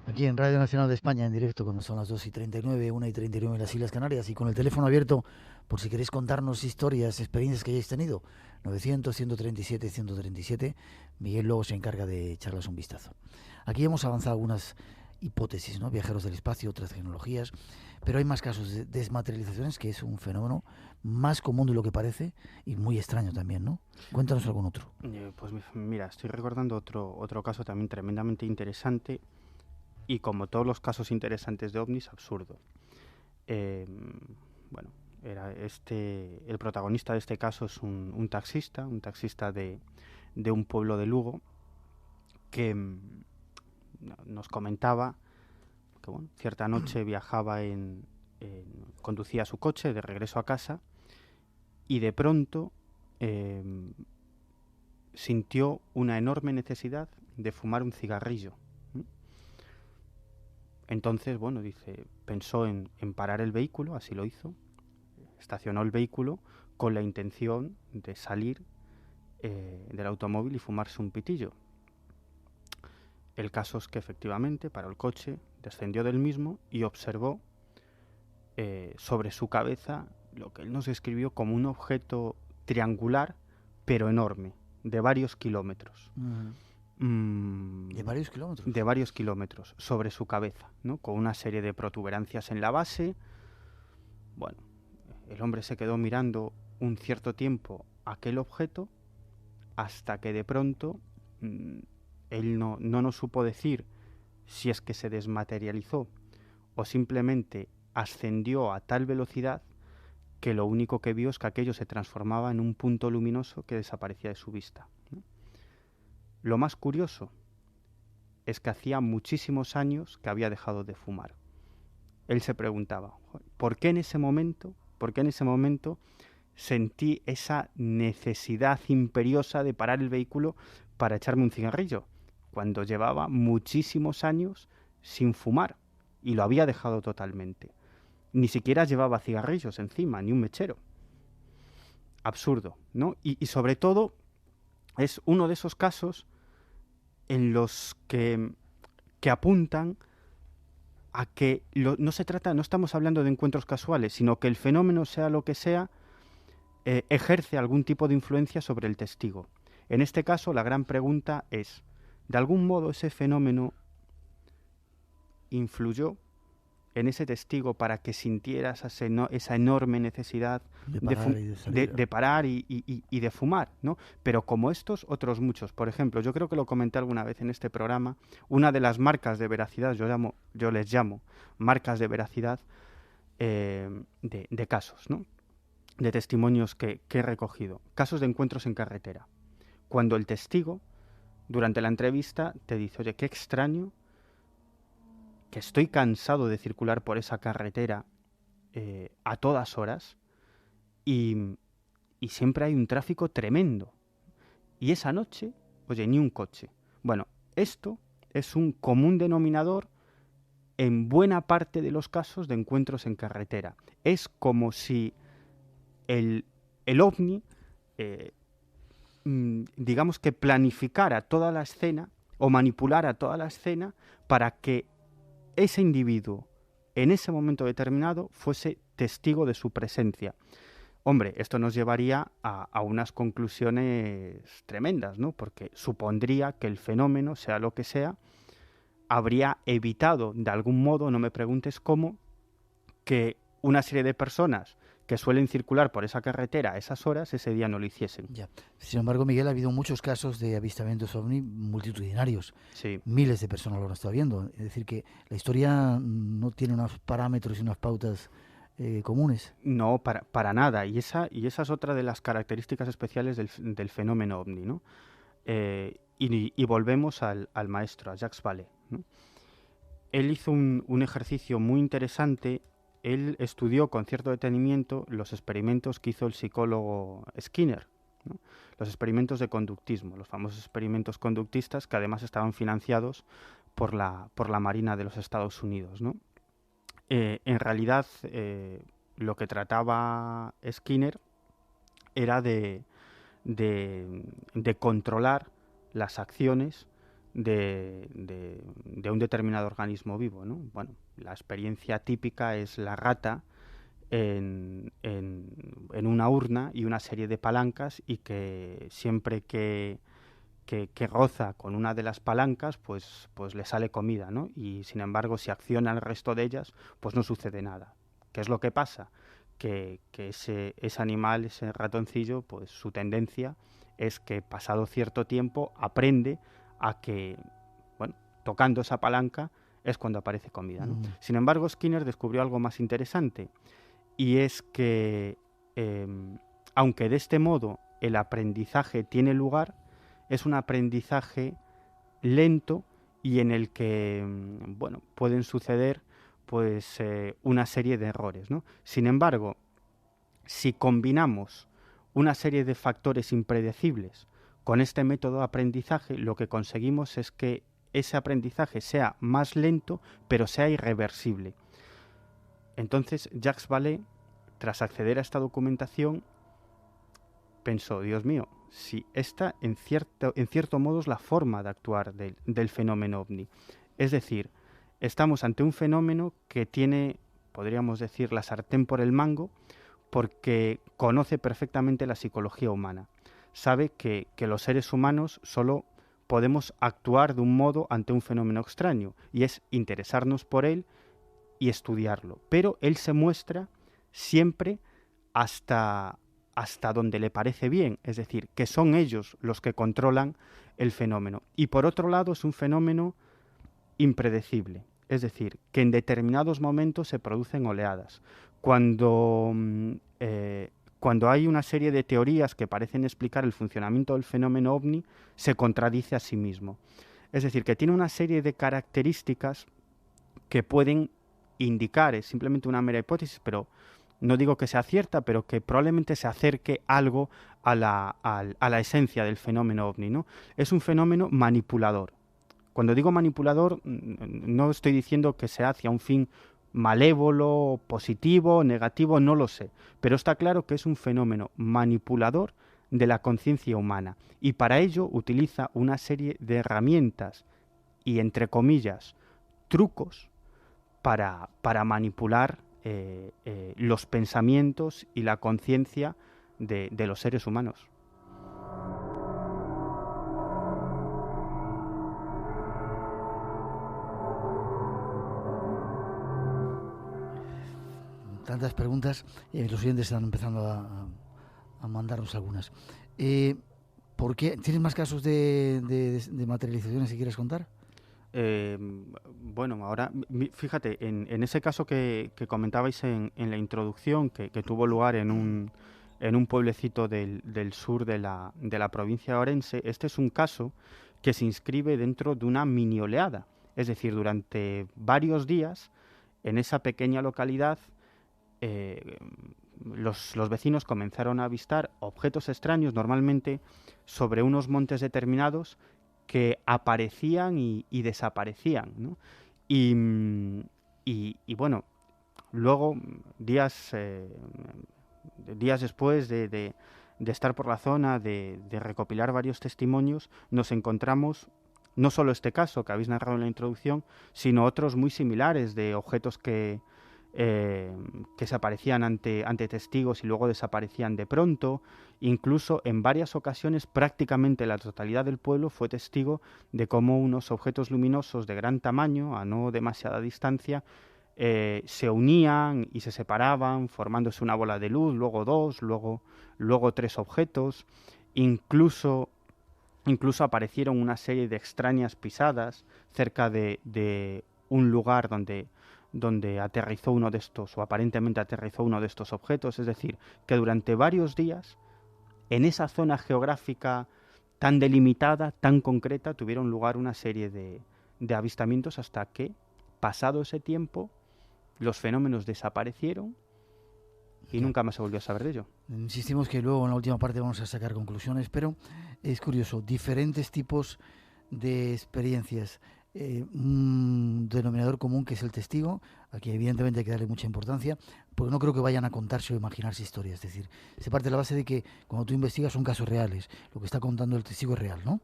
Aquí en Radio Nacional de España, en directo, cuando son las 2:39, 1:39 en las Islas Canarias, y con el teléfono abierto, por si queréis contarnos historias, experiencias que hayáis tenido, 900-137-137, Miguel luego se encarga de echarles un vistazo. Aquí hemos avanzado algunas hipótesis, ¿no? Viajeros del espacio, otras tecnologías, pero hay más casos de desmaterializaciones, que es un fenómeno más común de lo que parece y muy extraño también, ¿no? Cuéntanos algún otro. Pues mira, estoy recordando otro caso también tremendamente interesante y, como todos los casos interesantes de ovnis, absurdo. Bueno, el protagonista de este caso es un taxista de un pueblo de Lugo, que nos comentaba que, bueno, cierta noche viajaba conducía su coche de regreso a casa y de pronto sintió una enorme necesidad de fumar un cigarrillo. Entonces, bueno, pensó en parar el vehículo, así lo hizo, estacionó el vehículo con la intención de salir del automóvil y fumarse un pitillo. El caso es que efectivamente paró el coche, descendió del mismo y observó sobre su cabeza lo que él nos describió como un objeto triangular, pero enorme, de varios kilómetros. ¿De varios kilómetros? De varios kilómetros, sobre su cabeza, ¿no? Con una serie de protuberancias en la base. Bueno, el hombre se quedó mirando un cierto tiempo aquel objeto hasta que de pronto él no nos supo decir si es que se desmaterializó o simplemente ascendió a tal velocidad que lo único que vio es que aquello se transformaba en un punto luminoso que desaparecía de su vista, ¿no? Lo más curioso es que hacía muchísimos años que había dejado de fumar. Él se preguntaba, ¿por qué en ese momento sentí esa necesidad imperiosa de parar el vehículo para echarme un cigarrillo, cuando llevaba muchísimos años sin fumar y lo había dejado totalmente? Ni siquiera llevaba cigarrillos encima, ni un mechero. Absurdo, ¿no? Y sobre todo es uno de esos casos en los que apuntan a que no estamos hablando de encuentros casuales, sino que el fenómeno, sea lo que sea, ejerce algún tipo de influencia sobre el testigo. En este caso, la gran pregunta es, ¿de algún modo ese fenómeno influyó en ese testigo para que sintiera esa enorme necesidad de parar y de fumar, ¿no? Pero como estos, otros muchos. Por ejemplo, yo creo que lo comenté alguna vez en este programa, una de las marcas de veracidad, yo les llamo marcas de veracidad de casos, ¿no? De testimonios que he recogido. Casos de encuentros en carretera. Cuando el testigo, durante la entrevista, te dice, oye, qué extraño que estoy cansado de circular por esa carretera a todas horas y siempre hay un tráfico tremendo. Y esa noche, oye, ni un coche. Bueno, esto es un común denominador en buena parte de los casos de encuentros en carretera. Es como si el ovni, digamos que planificara toda la escena o manipulara toda la escena para que ese individuo, en ese momento determinado, fuese testigo de su presencia. Hombre, esto nos llevaría a unas conclusiones tremendas, ¿no? Porque supondría que el fenómeno, sea lo que sea, habría evitado, de algún modo, no me preguntes cómo, que una serie de personas que suelen circular por esa carretera a esas horas, ese día no lo hiciesen. Ya. Sin embargo, Miguel, ha habido muchos casos de avistamientos ovni multitudinarios. Sí. Miles de personas lo han estado viendo. Es decir, que la historia no tiene unos parámetros y unas pautas comunes. No, para nada. Y esa es otra de las características especiales del fenómeno ovni, ¿no? Y volvemos al maestro, a Jacques Vallée, ¿no? Él hizo un ejercicio muy interesante. Él estudió con cierto detenimiento los experimentos que hizo el psicólogo Skinner, ¿no? Los experimentos de conductismo, los famosos experimentos conductistas que además estaban financiados por la Marina de los Estados Unidos, ¿no? En realidad, lo que trataba Skinner era de controlar las acciones de un determinado organismo vivo, ¿no? Bueno, la experiencia típica es la rata en una urna y una serie de palancas, y que siempre que roza con una de las palancas, pues le sale comida, ¿no? Y sin embargo, si acciona el resto de ellas, pues no sucede nada. ¿Qué es lo que pasa? Que ese animal, ese ratoncillo, pues su tendencia es que pasado cierto tiempo aprende a que, bueno, tocando esa palanca es cuando aparece comida, ¿no? Sin embargo, Skinner descubrió algo más interesante, y es que, aunque de este modo el aprendizaje tiene lugar, es un aprendizaje lento y en el que, bueno, pueden suceder pues una serie de errores, ¿no? Sin embargo, si combinamos una serie de factores impredecibles con este método de aprendizaje, lo que conseguimos es que ese aprendizaje sea más lento, pero sea irreversible. Entonces, Jacques Vallée, tras acceder a esta documentación, pensó, Dios mío, si esta en cierto modo es la forma de actuar del fenómeno ovni. Es decir, estamos ante un fenómeno que tiene, podríamos decir, la sartén por el mango, porque conoce perfectamente la psicología humana. Sabe que los seres humanos solo podemos actuar de un modo ante un fenómeno extraño, y es interesarnos por él y estudiarlo. Pero él se muestra siempre hasta donde le parece bien, es decir, que son ellos los que controlan el fenómeno. Y por otro lado es un fenómeno impredecible, es decir, que en determinados momentos se producen oleadas. Cuando hay una serie de teorías que parecen explicar el funcionamiento del fenómeno ovni, se contradice a sí mismo. Es decir, que tiene una serie de características que pueden indicar, es simplemente una mera hipótesis, pero no digo que sea cierta, pero que probablemente se acerque algo a la esencia del fenómeno ovni, ¿no? Es un fenómeno manipulador. Cuando digo manipulador, no estoy diciendo que sea hacia un fin malévolo, positivo, negativo, no lo sé, pero está claro que es un fenómeno manipulador de la conciencia humana, y para ello utiliza una serie de herramientas y, entre comillas, trucos para manipular los pensamientos y la conciencia de los seres humanos. Tantas preguntas, los oyentes están empezando a mandarnos algunas. ¿Por qué? ¿Tienes más casos de materializaciones que quieres contar? Bueno, ahora, fíjate, en ese caso que comentabais en la introducción, que tuvo lugar en un pueblecito del sur de la provincia de Orense, este es un caso que se inscribe dentro de una mini oleada. Es decir, durante varios días, en esa pequeña localidad, los vecinos comenzaron a avistar objetos extraños, normalmente sobre unos montes determinados, que aparecían y desaparecían, ¿no? Y bueno, luego, días después de estar por la zona, de recopilar varios testimonios, nos encontramos no solo este caso que habéis narrado en la introducción, sino otros muy similares de objetos que se aparecían ante testigos y luego desaparecían de pronto. Incluso en varias ocasiones prácticamente la totalidad del pueblo fue testigo de cómo unos objetos luminosos de gran tamaño, a no demasiada distancia, se unían y se separaban, formándose una bola de luz, luego dos, luego tres objetos. Incluso aparecieron una serie de extrañas pisadas cerca de un lugar donde aterrizó uno de estos, o aparentemente aterrizó uno de estos objetos. Es decir, que durante varios días, en esa zona geográfica tan delimitada, tan concreta, tuvieron lugar una serie de avistamientos, hasta que, pasado ese tiempo, los fenómenos desaparecieron y nunca más se volvió a saber de ello. Insistimos que luego en la última parte vamos a sacar conclusiones, pero es curioso, diferentes tipos de experiencias. Un denominador común que es el testigo, aquí evidentemente hay que darle mucha importancia, porque no creo que vayan a contarse o imaginarse historias. Es decir, se parte de la base de que cuando tú investigas son casos reales, lo que está contando el testigo es real, ¿no?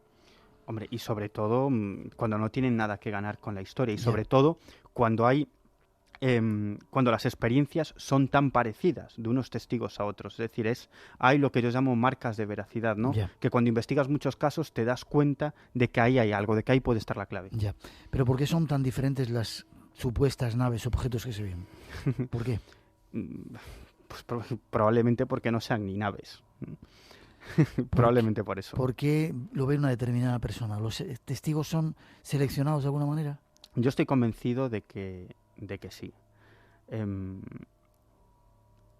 Hombre, y sobre todo cuando no tienen nada que ganar con la historia, y sobre todo cuando las experiencias son tan parecidas de unos testigos a otros. Es decir, hay lo que yo llamo marcas de veracidad, ¿no? Que cuando investigas muchos casos te das cuenta de que ahí hay algo, de que ahí puede estar la clave. Ya. Pero ¿por qué son tan diferentes las supuestas naves, objetos que se ven? ¿Por qué? Pues probablemente porque no sean ni naves. Probablemente por eso. ¿Por qué lo ve una determinada persona? ¿Los testigos son seleccionados de alguna manera? Yo estoy convencido de que sí.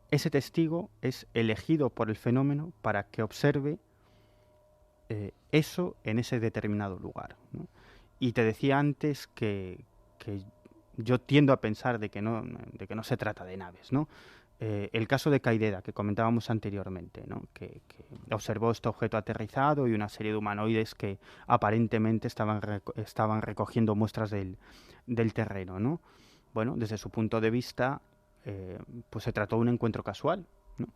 Ese testigo es elegido por el fenómeno para que observe eso en ese determinado lugar, ¿no? Y te decía antes que yo tiendo a pensar de que no se trata de naves, ¿no? El caso de Caideda, que comentábamos anteriormente, ¿no? que observó este objeto aterrizado y una serie de humanoides que aparentemente estaban recogiendo muestras del terreno, ¿no? Bueno, desde su punto de vista, pues se trató de un encuentro casual, ¿no?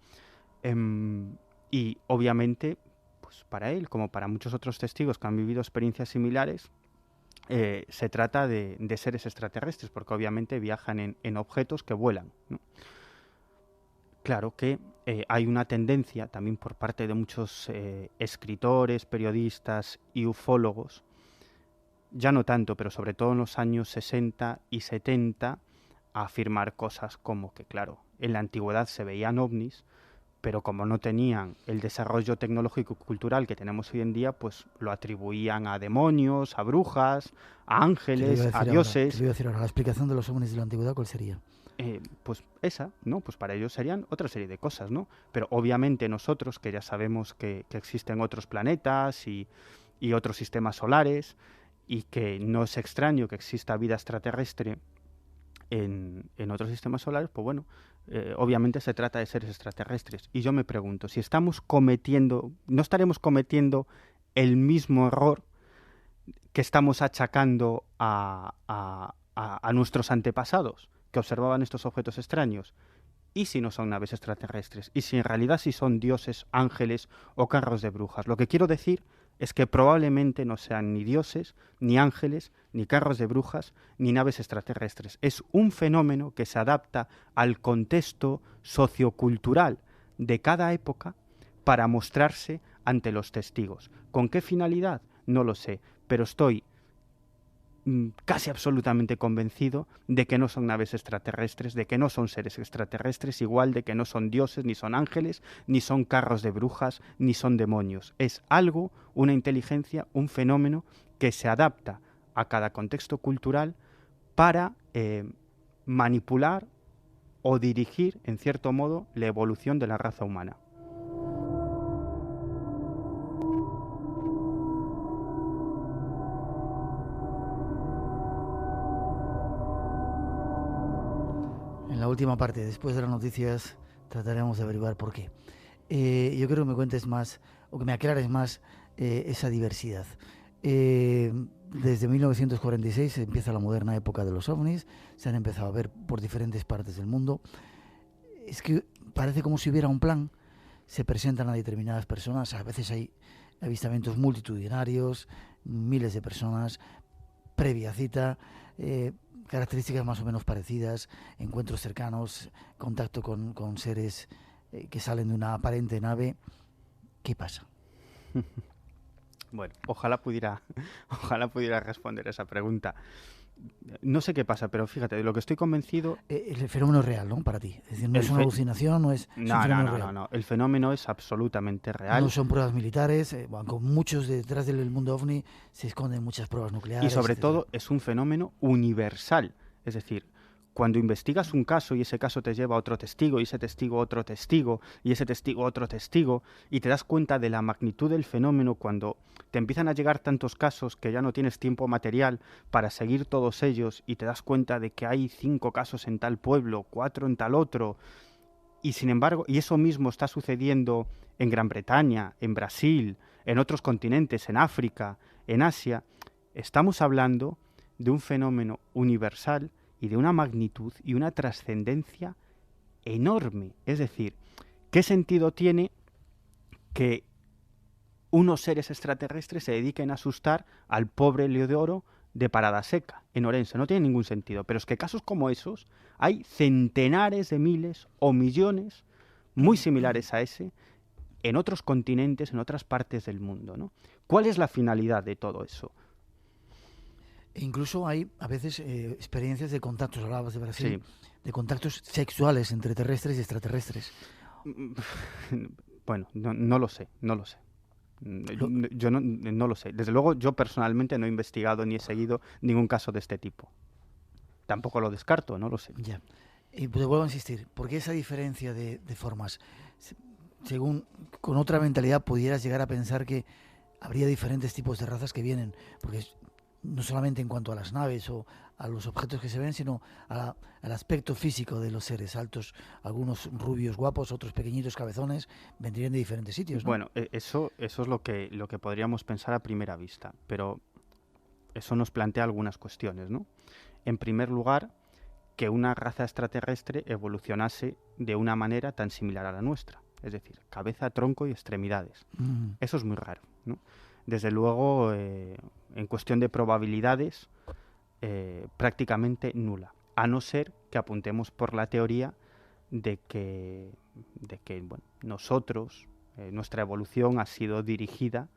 Y obviamente, pues para él, como para muchos otros testigos que han vivido experiencias similares, se trata de seres extraterrestres, porque obviamente viajan en objetos que vuelan, ¿no? Claro que hay una tendencia también por parte de muchos escritores, periodistas y ufólogos, ya no tanto, pero sobre todo en los años 60 y 70, a afirmar cosas como que, claro, en la antigüedad se veían ovnis, pero como no tenían el desarrollo tecnológico y cultural que tenemos hoy en día, pues lo atribuían a demonios, a brujas, a ángeles, a dioses. Te voy a decir ahora, la explicación de los ovnis de la antigüedad, ¿cuál sería? Pues esa, ¿no? Pues para ellos serían otra serie de cosas, ¿no? Pero obviamente nosotros, que ya sabemos que existen otros planetas y otros sistemas solares, y que no es extraño que exista vida extraterrestre en otros sistemas solares, pues bueno, obviamente se trata de seres extraterrestres. Y yo me pregunto, si no estaremos cometiendo el mismo error que estamos achacando a nuestros antepasados, que observaban estos objetos extraños. ¿Y si no son naves extraterrestres? ¿Y si en realidad sí son dioses, ángeles o carros de brujas? Lo que quiero decir es que probablemente no sean ni dioses, ni ángeles, ni carros de brujas, ni naves extraterrestres. Es un fenómeno que se adapta al contexto sociocultural de cada época para mostrarse ante los testigos. ¿Con qué finalidad? No lo sé, pero estoy casi absolutamente convencido de que no son naves extraterrestres, de que no son seres extraterrestres, igual de que no son dioses, ni son ángeles, ni son carros de brujas, ni son demonios. Es algo, una inteligencia, un fenómeno que se adapta a cada contexto cultural para manipular o dirigir, en cierto modo, la evolución de la raza humana. En la última parte, después de las noticias, trataremos de averiguar por qué. Yo creo que me cuentes más, o que me aclares más esa diversidad. Desde 1946 empieza la moderna época de los ovnis, se han empezado a ver por diferentes partes del mundo. Es que parece como si hubiera un plan, se presentan a determinadas personas, a veces hay avistamientos multitudinarios, miles de personas, previa cita, características más o menos parecidas, encuentros cercanos, contacto con seres que salen de una aparente nave. ¿Qué pasa? Bueno, ojalá pudiera responder esa pregunta. No sé qué pasa, pero fíjate, de lo que estoy convencido... El fenómeno es real, ¿no? Para ti. Es decir, no es una alucinación, no es un fenómeno real. No. El fenómeno es absolutamente real. No son pruebas militares. Con muchos detrás del mundo ovni se esconden muchas pruebas nucleares. Y sobre todo es un fenómeno universal. Es decir, cuando investigas un caso y ese caso te lleva a otro testigo, y ese testigo a otro testigo, y ese testigo a otro testigo, y te das cuenta de la magnitud del fenómeno, cuando te empiezan a llegar tantos casos que ya no tienes tiempo material para seguir todos ellos, y te das cuenta de que hay 5 casos en tal pueblo, 4 en tal otro, y sin embargo, y eso mismo está sucediendo en Gran Bretaña, en Brasil, en otros continentes, en África, en Asia, estamos hablando de un fenómeno universal y de una magnitud y una trascendencia enorme. Es decir, ¿qué sentido tiene que unos seres extraterrestres se dediquen a asustar al pobre Leodoro de Parada Seca, en Orense? No tiene ningún sentido. Pero es que casos como esos hay centenares de miles o millones muy similares a ese en otros continentes, en otras partes del mundo, ¿no? ¿Cuál es la finalidad de todo eso? E incluso hay a veces experiencias de contactos, hablabas de Brasil, Sí. de contactos sexuales entre terrestres y extraterrestres. Bueno, no lo sé. Yo no lo sé. Desde luego, yo personalmente no he investigado ni he seguido ningún caso de este tipo. Tampoco lo descarto, no lo sé. Ya. Y pues vuelvo a insistir, porque esa diferencia de formas, según con otra mentalidad pudieras llegar a pensar que habría diferentes tipos de razas que vienen, porque no solamente en cuanto a las naves o a los objetos que se ven, sino al aspecto físico de los seres altos, algunos rubios guapos, otros pequeñitos cabezones, vendrían de diferentes sitios, ¿no? Bueno, eso es lo que podríamos pensar a primera vista, pero eso nos plantea algunas cuestiones, ¿no? En primer lugar, que una raza extraterrestre evolucionase de una manera tan similar a la nuestra, es decir, cabeza, tronco y extremidades. Eso es muy raro, ¿no? Desde luego, en cuestión de probabilidades, prácticamente nula, a no ser que apuntemos por la teoría de que bueno, nosotros, nuestra evolución ha sido dirigida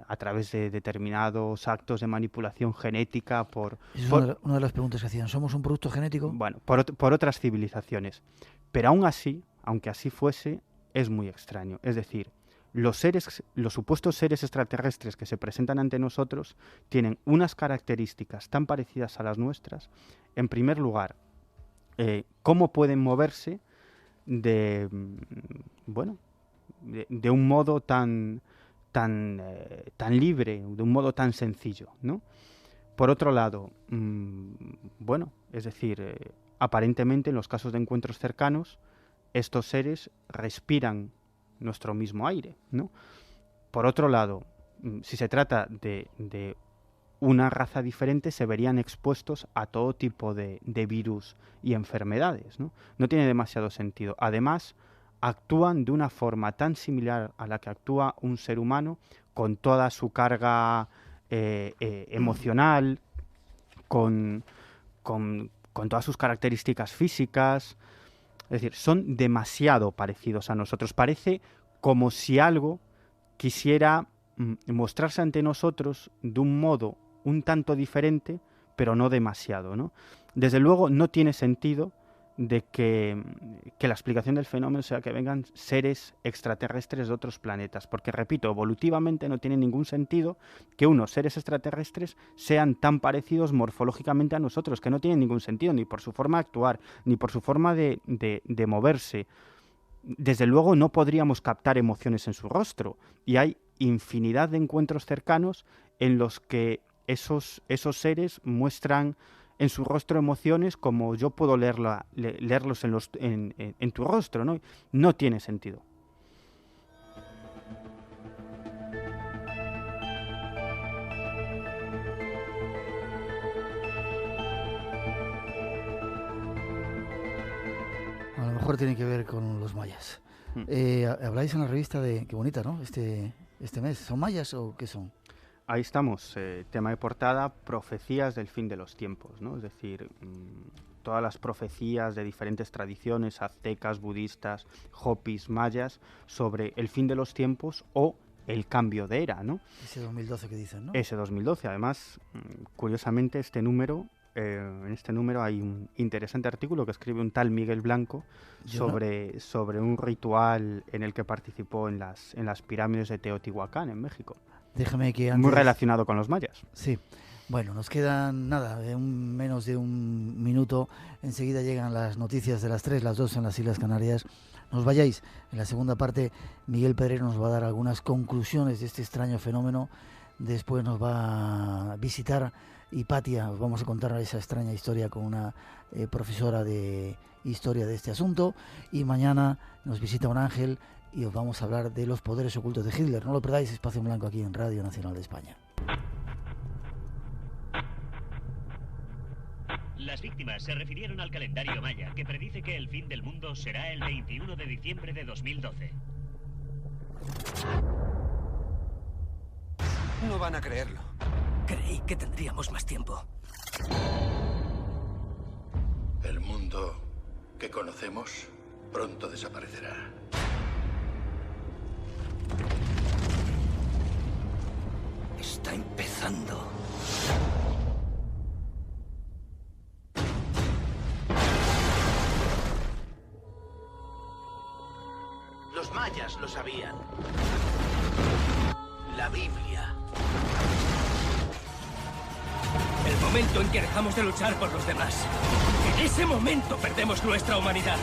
a través de determinados actos de manipulación genética Es una de las preguntas que hacían. ¿Somos un producto genético? Bueno, por otras civilizaciones. Pero aún así, aunque así fuese, es muy extraño. Es decir, los supuestos seres extraterrestres que se presentan ante nosotros tienen unas características tan parecidas a las nuestras. En primer lugar, cómo pueden moverse de un modo tan libre, de un modo tan sencillo, ¿no? Por otro lado, es decir, aparentemente en los casos de encuentros cercanos, estos seres respiran nuestro mismo aire, ¿no? Por otro lado, si se trata de una raza diferente, se verían expuestos a todo tipo de virus y enfermedades, ¿no? No tiene demasiado sentido. Además, actúan de una forma tan similar a la que actúa un ser humano, con toda su carga emocional, con todas sus características físicas. Es decir, son demasiado parecidos a nosotros. Parece como si algo quisiera mostrarse ante nosotros de un modo un tanto diferente, pero no demasiado, ¿no? Desde luego no tiene sentido de que la explicación del fenómeno sea que vengan seres extraterrestres de otros planetas, porque, repito, evolutivamente no tiene ningún sentido que unos seres extraterrestres sean tan parecidos morfológicamente a nosotros, que no tiene ningún sentido, ni por su forma de actuar, ni por su forma de moverse. Desde luego no podríamos captar emociones en su rostro, y hay infinidad de encuentros cercanos en los que esos seres muestran en su rostro emociones como yo puedo leerlos en tu rostro, ¿no? No tiene sentido. A lo mejor tiene que ver con los mayas. Habláis en la revista de... Qué bonita, ¿no? Este mes. ¿Son mayas o qué son? Ahí estamos, tema de portada, profecías del fin de los tiempos, ¿no? Es decir, todas las profecías de diferentes tradiciones, aztecas, budistas, hopis, mayas, sobre el fin de los tiempos o el cambio de era, ¿no? Ese 2012 que dicen, ¿no? Ese 2012, además, curiosamente, en este número hay un interesante artículo que escribe un tal Miguel Blanco sobre un ritual en el que participó en las pirámides de Teotihuacán, en México. Déjame que antes... Muy relacionado con los mayas. Sí. Bueno, nos quedan menos de un minuto. Enseguida llegan las noticias de las 3, las 2 en las Islas Canarias. No os vayáis. En la segunda parte, Miguel Pedrero nos va a dar algunas conclusiones de este extraño fenómeno. Después nos va a visitar Hipatia. Os vamos a contar esa extraña historia con una profesora de historia de este asunto. Y mañana nos visita un ángel y os vamos a hablar de los poderes ocultos de Hitler. No lo perdáis, Espacio en Blanco aquí en Radio Nacional de España. Las víctimas se refirieron al calendario maya, que predice que el fin del mundo será el 21 de diciembre de 2012. No van a creerlo. Creí que tendríamos más tiempo. El mundo que conocemos pronto desaparecerá. Está empezando. Los mayas lo sabían. La Biblia. El momento en que dejamos de luchar por los demás. En ese momento perdemos nuestra humanidad.